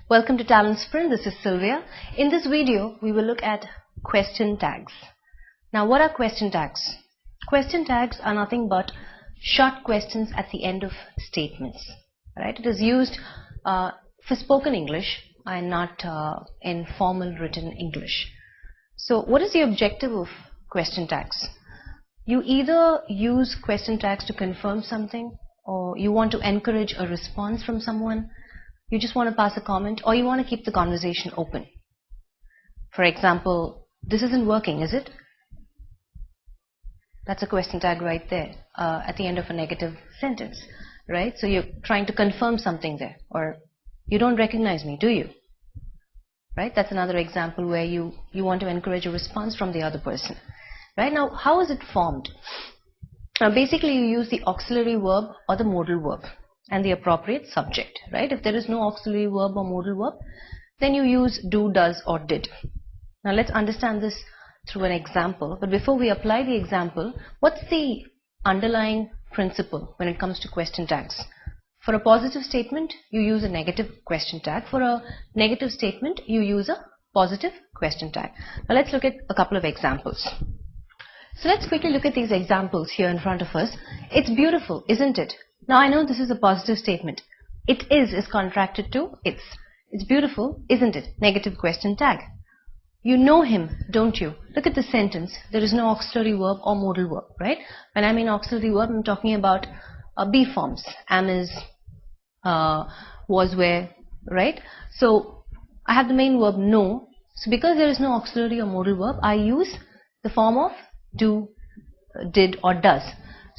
Welcome to TalentSprint. This is Sylvia. In this video, we will look at question tags. Now, what are question tags? Question tags are nothing but short questions at the end of statements. Right? It is used for spoken English and not in formal written English. So, what is the objective of question tags? You either use question tags to confirm something, or you want to encourage a response from someone, you just want to pass a comment, or you want to keep the conversation open. For example, this isn't working, is it? That's a question tag right there at the end of a negative sentence, right? So you're trying to confirm something there, or you don't recognize me, do you? Right? That's another example where you want to encourage a response from the other person. Right? Now, how is it formed? Now, basically, you use the auxiliary verb or the modal verb and the appropriate subject, right? If there is no auxiliary verb or modal verb, then you use do, does, or did. Now, let's understand this through an example. But before we apply the example, what's the underlying principle when it comes to question tags? For a positive statement, you use a negative question tag. For a negative statement, you use a positive question tag. Now, let's look at a couple of examples. So let's quickly look at these examples here in front of us. It's beautiful, isn't it? Now I know this is a positive statement. It is contracted to it's. It's beautiful, isn't it? Negative question tag. You know him, don't you? Look at the sentence. There is no auxiliary verb or modal verb, right? When I mean auxiliary verb, I'm talking about be forms. Am, is, was, were, right? So I have the main verb know. So because there is no auxiliary or modal verb, I use the form of do, did, or does.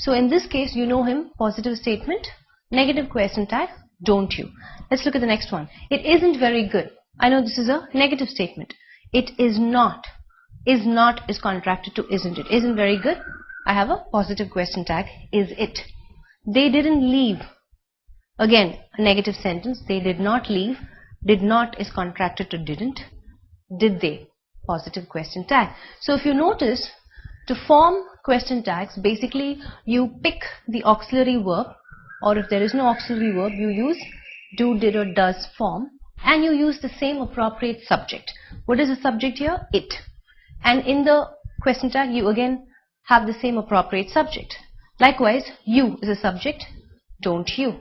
So in this case, you know him, positive statement, negative question tag, don't you. Let's look at the next one. It isn't very good. I know this is a negative statement. It is not. Is not is contracted to isn't it. Isn't very good. I have a positive question tag, is it. They didn't leave. Again, a negative sentence. They did not leave. Did not is contracted to didn't. Did they? Positive question tag. So if you notice, to form question tags, basically you pick the auxiliary verb, or if there is no auxiliary verb, you use do, did, or does form, and you use the same appropriate subject. What is the subject here? It. And in the question tag, you again have the same appropriate subject. Likewise, you is a subject, don't you.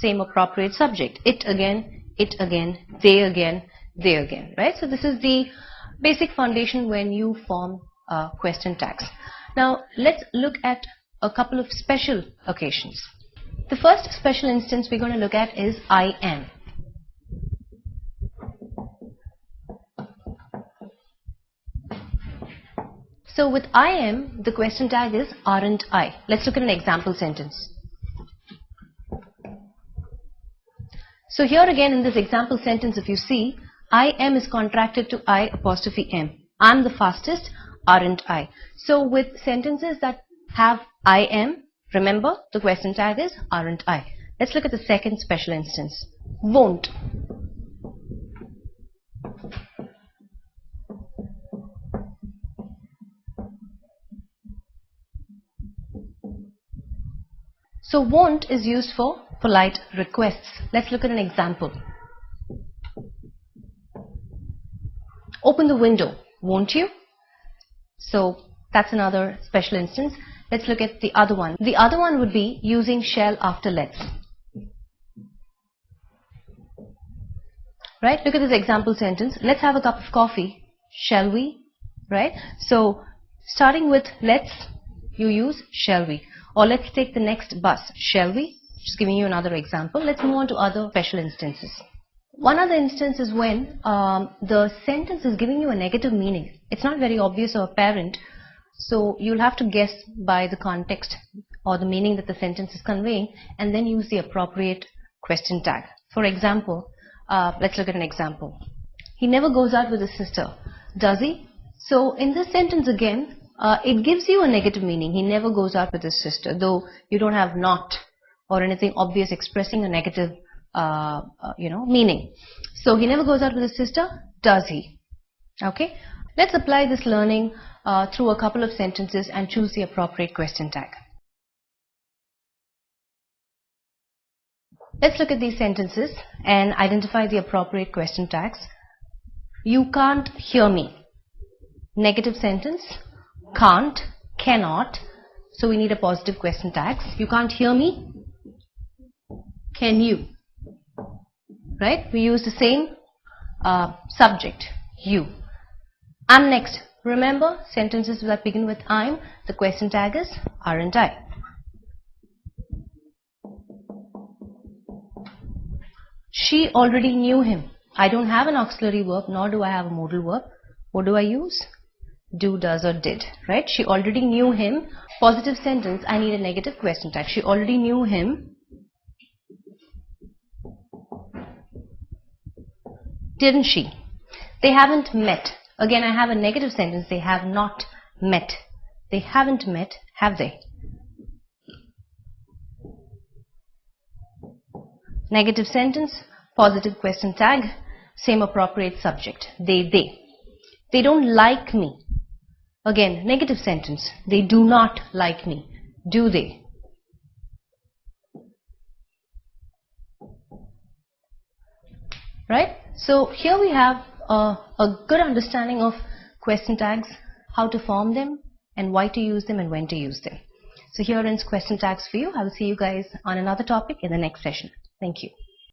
Same appropriate subject. It again, they again, they again. Right? So this is the basic foundation when you form question tags. Now let's look at a couple of special occasions. The first special instance we're going to look at is I am. So with I am, the question tag is aren't I. Let's look at an example sentence. So here again in this example sentence, if you see, I am is contracted to I apostrophe am. I'm the fastest, aren't I. So with sentences that have I am, remember the question tag is aren't I. Let's look at the second special instance. Won't. So won't is used for polite requests. Let's look at an example. Open the window, won't you? So that's another special instance. Let's look at the other one. The other one would be using shall after let's. Right? Look at this example sentence. Let's have a cup of coffee. Shall we? Right? So starting with let's, you use shall we. Or let's take the next bus. Shall we? Just giving you another example. Let's move on to other special instances. One other instance is when the sentence is giving you a negative meaning. It's not very obvious or apparent, so you'll have to guess by the context or the meaning that the sentence is conveying, and then use the appropriate question tag. For example, let's look at an example. He never goes out with his sister, does he? So in this sentence again, it gives you a negative meaning. He never goes out with his sister, though you don't have not or anything obvious expressing a negative meaning. So he never goes out with his sister, does he? Okay, let's apply this learning through a couple of sentences and choose the appropriate question tag. let's look at these sentences and identify the appropriate question tags. You can't hear me. Negative sentence. Can't, cannot. So we need a positive question tags. You can't hear me. Can you? Right? We use the same subject, you. I'm next. Remember, sentences that begin with I'm, the question tag is aren't I. She already knew him. I don't have an auxiliary verb, nor do I have a modal verb. What do I use? Do, does, or did. Right? She already knew him. Positive sentence, I need a negative question tag. She already knew him. Didn't she? They haven't met. Again, I have a negative sentence. They have not met. They haven't met, have they? Negative sentence, positive question tag, same appropriate subject. They. They don't like me. Again, negative sentence. They do not like me. Do they? Right? So here we have a good understanding of question tags, how to form them, and why to use them and when to use them. So here ends question tags for you. I will see you guys on another topic in the next session. Thank you.